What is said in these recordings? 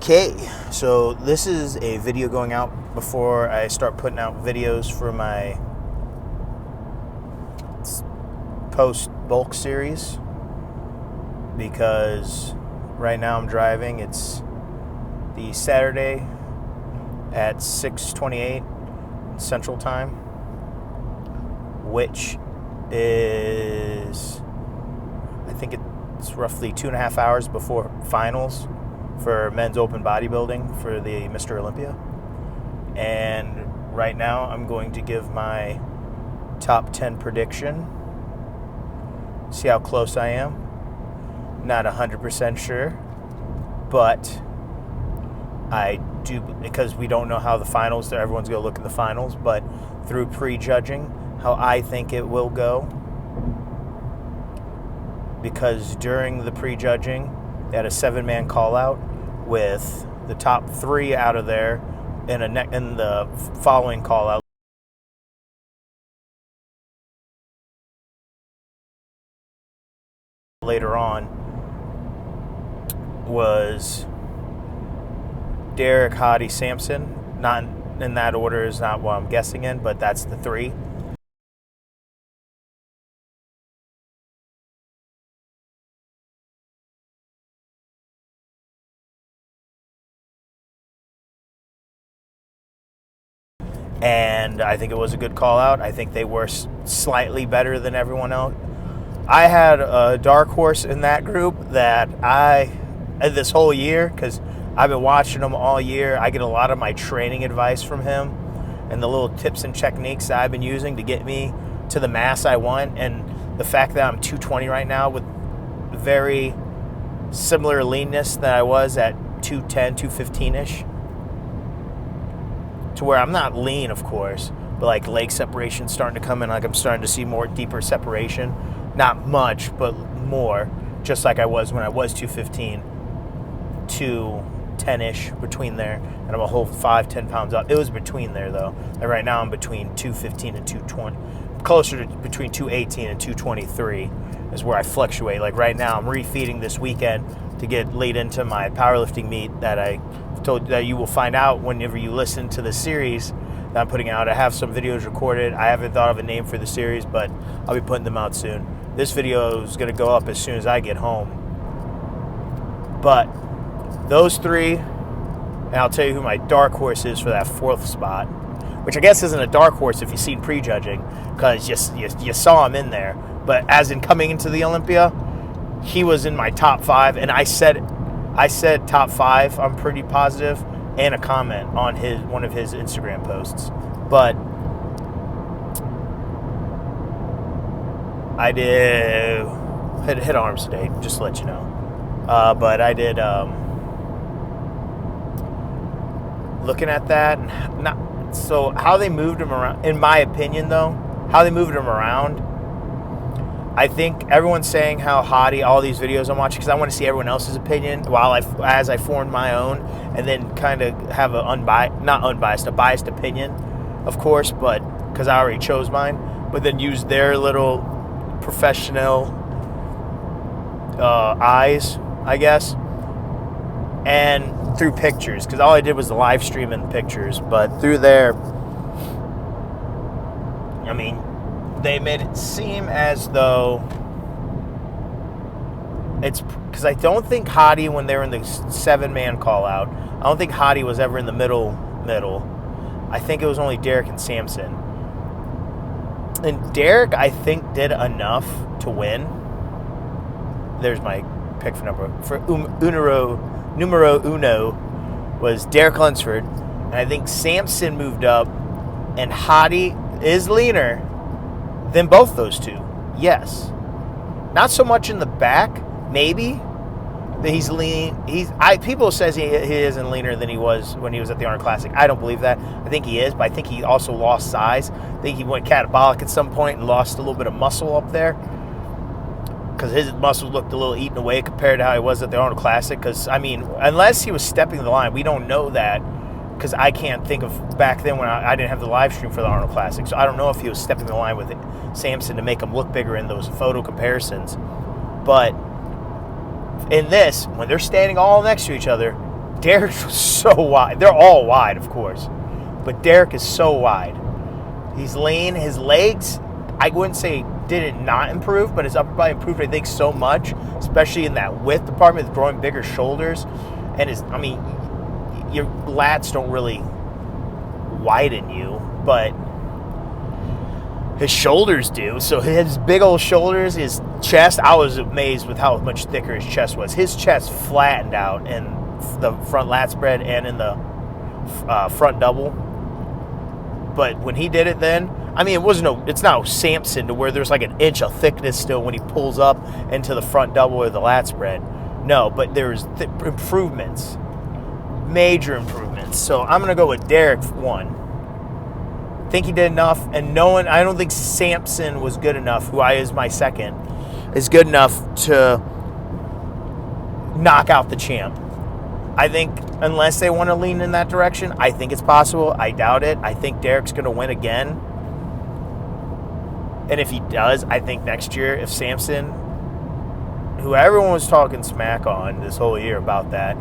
Okay, so this is a video going out before I start putting out videos for my post bulk series, because right now I'm driving. It's the Saturday at 6:28 Central Time, which is, I think it's roughly 2.5 hours before finals for men's open bodybuilding for the Mr. Olympia. And right now I'm going to give my top 10 prediction. See how close I am. Not 100% sure, but I do, because we don't know how the finals, everyone's going to look at the finals, but through prejudging how I think it will go. Because during the prejudging, they had a 7-man call out with the top 3 out of there in the following call out later on was Derek, Hadi, Sampson. Not in that order, is not what I'm guessing in, but that's the 3. And I think it was a good call out. I think they were slightly better than everyone else. I had a dark horse in that group that this whole year, because I've been watching him all year. I get a lot of my training advice from him and the little tips and techniques that I've been using to get me to the mass I want. And the fact that I'm 220 right now with very similar leanness that I was at 210, 215-ish. To where I'm not lean, of course, but like leg separation starting to come in. Like I'm starting to see more deeper separation. Not much, but more. Just like I was when I was 215, 210-ish, between there. And I'm a whole 5-10 pounds up. It was between there, though. And right now I'm between 215 and 220. Closer to between 218 and 223 is where I fluctuate. Like right now I'm refeeding this weekend to get laid into my powerlifting meet that I told that you will find out whenever you listen to the series that I'm putting out. I have some videos recorded. I haven't thought of a name for the series, but I'll be putting them out soon. This video is going to go up as soon as I get home. But those 3, and I'll tell you who my dark horse is for that 4th spot, which I guess isn't a dark horse if you've seen prejudging, because you saw him in there. But as in coming into the Olympia, he was in my top 5, and I said top 5, I'm pretty positive, and a comment on one of his Instagram posts. But I did hit arms today, just to let you know. But I did looking at that, so how they moved him around, in my opinion though, how they moved him around, I think everyone's saying how Hadi, all these videos I'm watching, because I want to see everyone else's opinion as I formed my own, and then kind of have a biased opinion, of course, but because I already chose mine, but then use their little professional eyes, I guess, and through pictures, because all I did was the live stream and pictures, but through there, I mean, they made it seem as though it's, because I don't think Hadi, when they were in the 7-man call out, I don't think Hadi was ever in the middle. I think it was only Derek and Sampson. And Derek, I think, did enough to win. There's my pick for number. For numero uno was Derek Lunsford. And I think Sampson moved up, and Hadi is leaner than both those 2. Yes. Not so much in the back, maybe. But he's lean. People says he isn't leaner than he was when he was at the Arnold Classic. I don't believe that. I think he is, but I think he also lost size. I think he went catabolic at some point and lost a little bit of muscle up there, because his muscles looked a little eaten away compared to how he was at the Arnold Classic. Because, I mean, unless he was stepping the line, we don't know that, because I can't think of back then when I didn't have the live stream for the Arnold Classic. So I don't know if he was stepping the line with Sampson to make him look bigger in those photo comparisons. But in this, when they're standing all next to each other, Derek was so wide. They're all wide, of course. But Derek is so wide. He's lean. His legs, I wouldn't say did it not improve, but his upper body improved, I think, so much, especially in that width department with growing bigger shoulders. And your lats don't really widen you, but his shoulders do. So his big old shoulders, his chest, I was amazed with how much thicker his chest was. His chest flattened out in the front lat spread and in the front double. But when he did it then, it's not Samson to where there's like an inch of thickness still when he pulls up into the front double or the lat spread. No, but there's improvements. Major improvements. So I'm going to go with Derek 1. Think he did enough, and I don't think Samson was good enough, who is my second, is good enough to knock out the champ. I think unless they want to lean in that direction, I think it's possible. I doubt it. I think Derek's going to win again. And if he does, I think next year, if Samson, who everyone was talking smack on this whole year about that,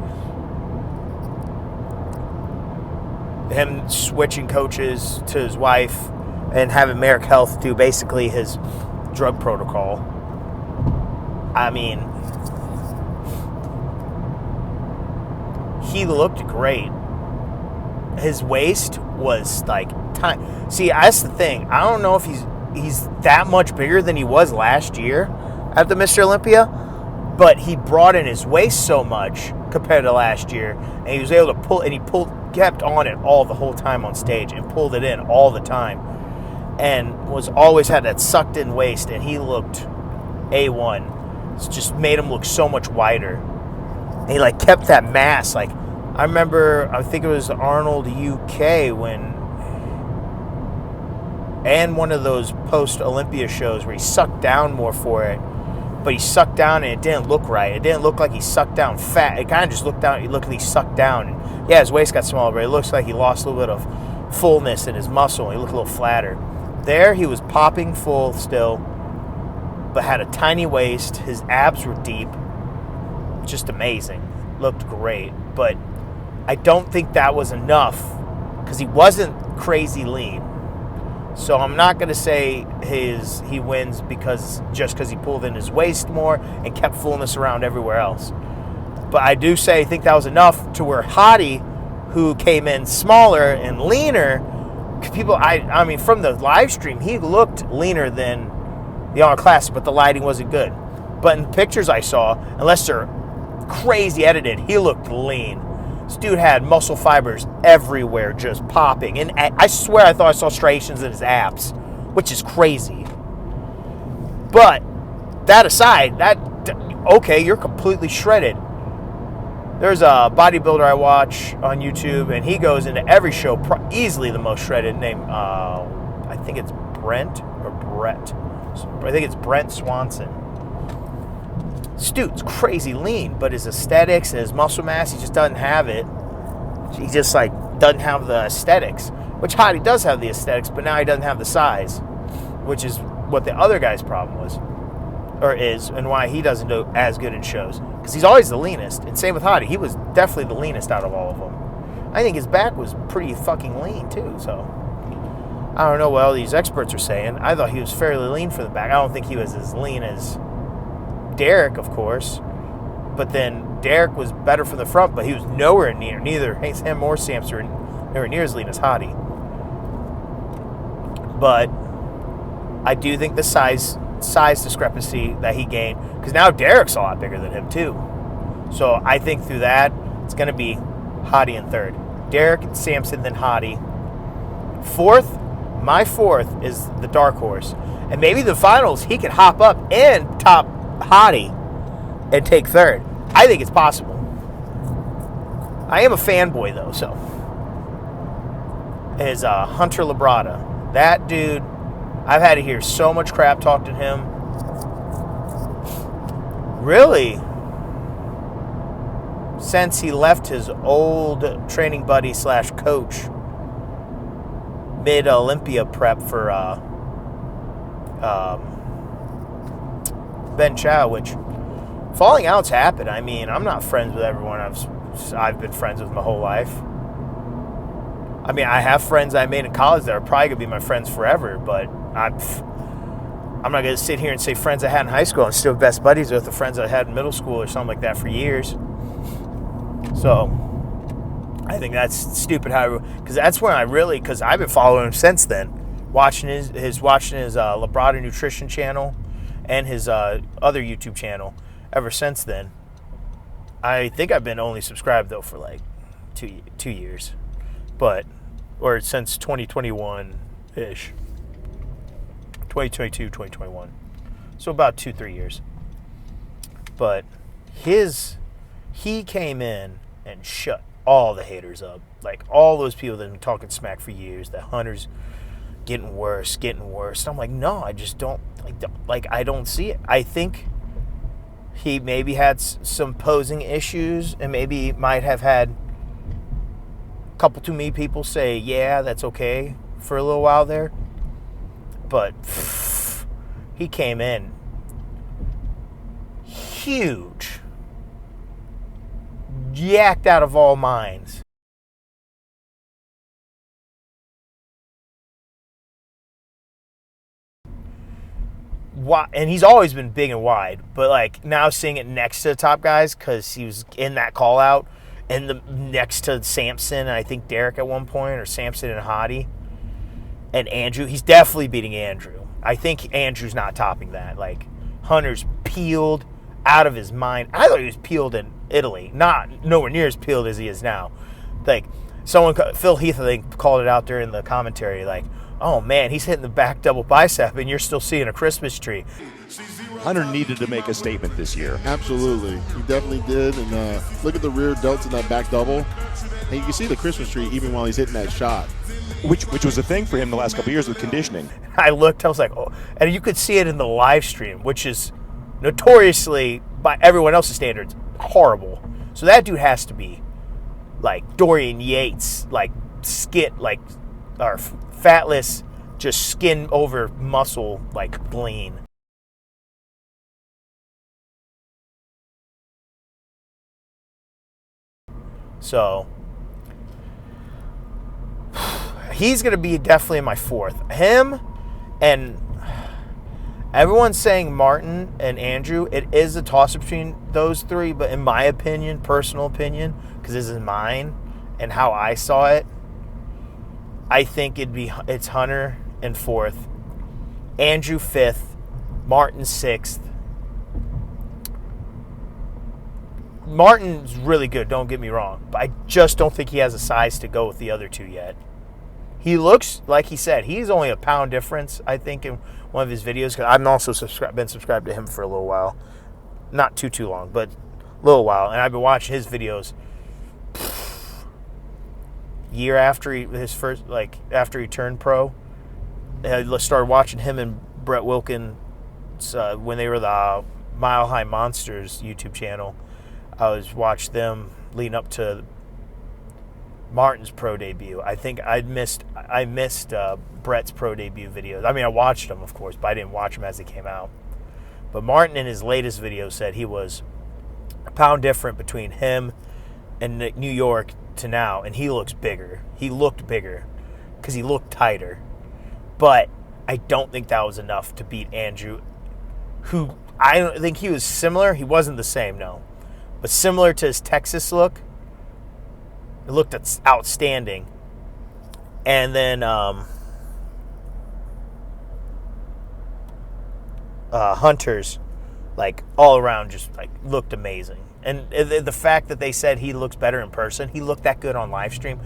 him switching coaches to his wife and having Merrick Health do basically his drug protocol. He looked great. His waist was like tiny. See, that's the thing. I don't know if he's that much bigger than he was last year at the Mr. Olympia, but he brought in his waist so much compared to last year, and he was able to pull, and he kept on it the whole time on stage and pulled it in all the time, and always had that sucked in waist, and he looked A1. It just made him look so much wider. And he kept that mass. I think it was Arnold UK and one of those post Olympia shows where he sucked down more for it. But he sucked down and it didn't look right. It didn't look like he sucked down fat. It kind of just looked down. It looked like he sucked down. And yeah, his waist got smaller, but it looks like he lost a little bit of fullness in his muscle. He looked a little flatter. There, he was popping full still, but had a tiny waist. His abs were deep. Just amazing. Looked great. But I don't think that was enough because he wasn't crazy lean. So I'm not going to say he wins because he pulled in his waist more and kept fullness around everywhere else. But I do think that was enough to where Hottie, who came in smaller and leaner, from the live stream, he looked leaner than the Arnold Classic, but the lighting wasn't good. But in the pictures I saw, unless they're crazy edited, he looked lean. This dude had muscle fibers everywhere just popping. And I swear I thought I saw striations in his abs, which is crazy. But that aside, okay, you're completely shredded. There's a bodybuilder I watch on YouTube, and he goes into every show, easily the most shredded, named, I think it's Brent or Brett. I think it's Brent Swanson. This dude's crazy lean, but his aesthetics and his muscle mass, he just doesn't have it. He just doesn't have the aesthetics, which Hottie does have the aesthetics, but now he doesn't have the size, which is what the other guy's problem was, or is, and why he doesn't do as good in shows, because he's always the leanest. And same with Hottie, he was definitely the leanest out of all of them. I think his back was pretty fucking lean too. So I don't know what all these experts are saying. I thought he was fairly lean for the back. I don't think he was as lean as Derek, of course, but then Derek was better from the front, but he was nowhere near, neither him or Samson were nowhere near as lean as Hottie. But I do think the size discrepancy that he gained, because now Derek's a lot bigger than him too. So I think through that, it's going to be Hottie in third. Derek and Samson, then Hottie. My fourth is the dark horse. And maybe the finals, he could hop up and top Hottie and take third. I think it's possible. I am a fanboy though, so is Hunter Labrada. That dude, I've had to hear so much crap talk to him. Really, since he left his old training buddy / coach mid Olympia prep for Ben Chow, which falling outs happen. I'm not friends with everyone. I've been friends with my whole life. I mean, I have friends I made in college that are probably going to be my friends forever, but I'm not going to sit here and say friends I had in high school and still best buddies with the friends I had in middle school or something like that for years. So I think that's stupid because that's when because I've been following him since then, watching his Labrada Nutrition channel and his other YouTube channel ever since then. I think I've been only subscribed though for like 2 years, or since 2021-ish, 2022, 2021. So about 2-3 years. But he came in and shut all the haters up. Like all those people that have been talking smack for years, that Hunter's getting worse. And I'm like, no, I just don't I don't see it. I think he maybe had some posing issues and maybe might have had a couple too many people say, yeah, that's okay for a little while there. But he came in huge, yacked out of all minds. And he's always been big and wide, but like now seeing it next to the top guys because he was in that call out and next to Samson and I think Derek at one point, or Samson and Hottie and Andrew. He's definitely beating Andrew. I think Andrew's not topping that. Like Hunter's peeled out of his mind. I thought he was peeled in Italy, not nowhere near as peeled as he is now. Like Phil Heath, I think, called it out there in the commentary, like, oh man, he's hitting the back double bicep and you're still seeing a Christmas tree. Hunter needed to make a statement this year. Absolutely. He definitely did. And look at the rear delts in that back double. And you can see the Christmas tree even while he's hitting that shot. Which was a thing for him the last couple of years with conditioning. I looked, I was like, oh. And you could see it in the live stream, which is notoriously, by everyone else's standards, horrible. So that dude has to be like Dorian Yates, like or fatless, just skin over muscle, like lean. So he's going to be definitely in my fourth. Him and everyone's saying Martin and Andrew. It is a toss-up between those three, but in my opinion, personal opinion, because this is mine and how I saw it, I think it's Hunter in fourth, Andrew fifth, Martin sixth. Martin's really good, don't get me wrong, but I just don't think he has a size to go with the other two yet. He looks, like he said, he's only a pound difference, I think, in one of his videos. Because I've also been subscribed to him for a little while. Not too long, but a little while. And I've been watching his videos year after after he turned pro. I started watching him and Brett Wilkins when they were the Mile High Monsters YouTube channel. I was watching them leading up to Martin's pro debut. I think I missed Brett's pro debut videos. I mean, I watched them, of course, but I didn't watch them as they came out. But Martin in his latest video said he was a pound different between him and New York to now, and he looks bigger. He looked bigger because he looked tighter. But I don't think that was enough to beat Andrew, who I don't think he was similar. He wasn't the same, no. But similar to his Texas look. It looked outstanding. And then Hunter's, like, all around just, like, looked amazing. And the fact that they said he looks better in person, he looked that good on live stream,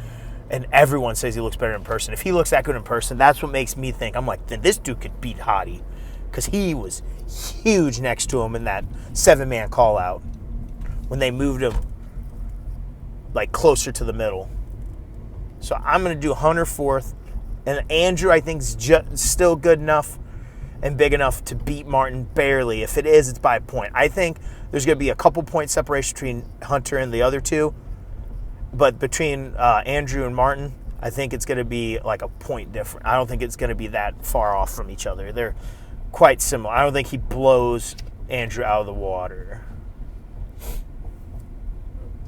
and everyone says he looks better in person. If he looks that good in person, that's what makes me think, I'm like, then this dude could beat Hottie. Because he was huge next to him in that 7-man call-out when they moved him, like, closer to the middle. So I'm going to do Hunter fourth. And Andrew, I think, is still good enough and big enough to beat Martin barely. If it is, it's by a point. I think there's going to be a couple point separation between Hunter and the other two. But between Andrew and Martin, I think it's going to be like a point different. I don't think it's going to be that far off from each other. They're quite similar. I don't think he blows Andrew out of the water.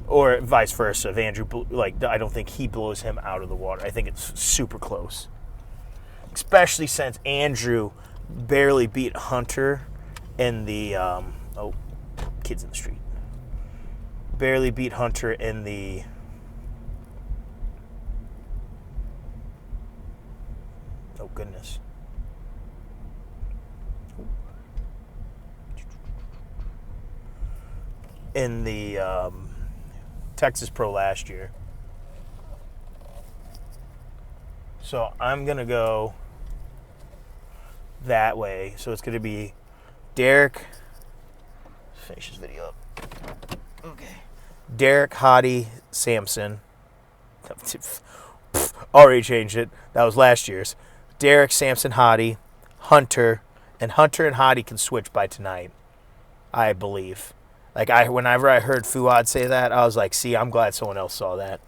or vice versa. If Andrew, I don't think he blows him out of the water. I think it's super close, especially since Andrew barely beat Hunter in the kids in the street. Barely beat Hunter in the goodness. In the Texas Pro last year. So I'm going to go that way. So it's going to be Derek. Let's finish this video up. Okay. Derek, Hottie, Samson. Already changed it. That was last year's. Derek, Samson, Hottie, Hunter, and Hottie can switch by tonight, I believe. Whenever I heard Fuad say that, I was like, see, I'm glad someone else saw that.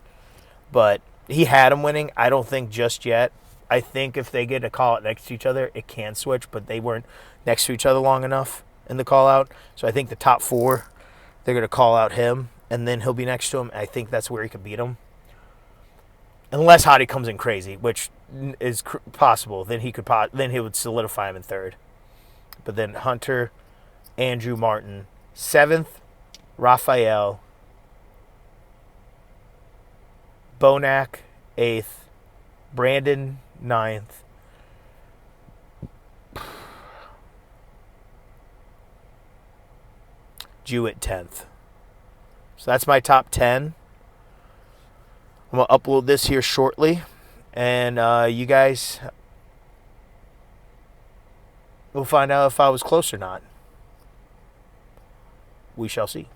But he had him winning. I don't think just yet. I think if they get a call out next to each other, it can switch, but they weren't next to each other long enough in the call out. So I think the top 4, they're going to call out him, and then he'll be next to him. I think that's where he can beat him. Unless Hottie comes in crazy, which is possible, then he would solidify him in 3rd. But then Hunter, Andrew, Martin, 7th, Raphael, Bonac, 8th, Brandon, 9th, Jewett, 10th. So that's my top 10. I'm going to upload this here shortly, and you guys will find out if I was close or not. We shall see.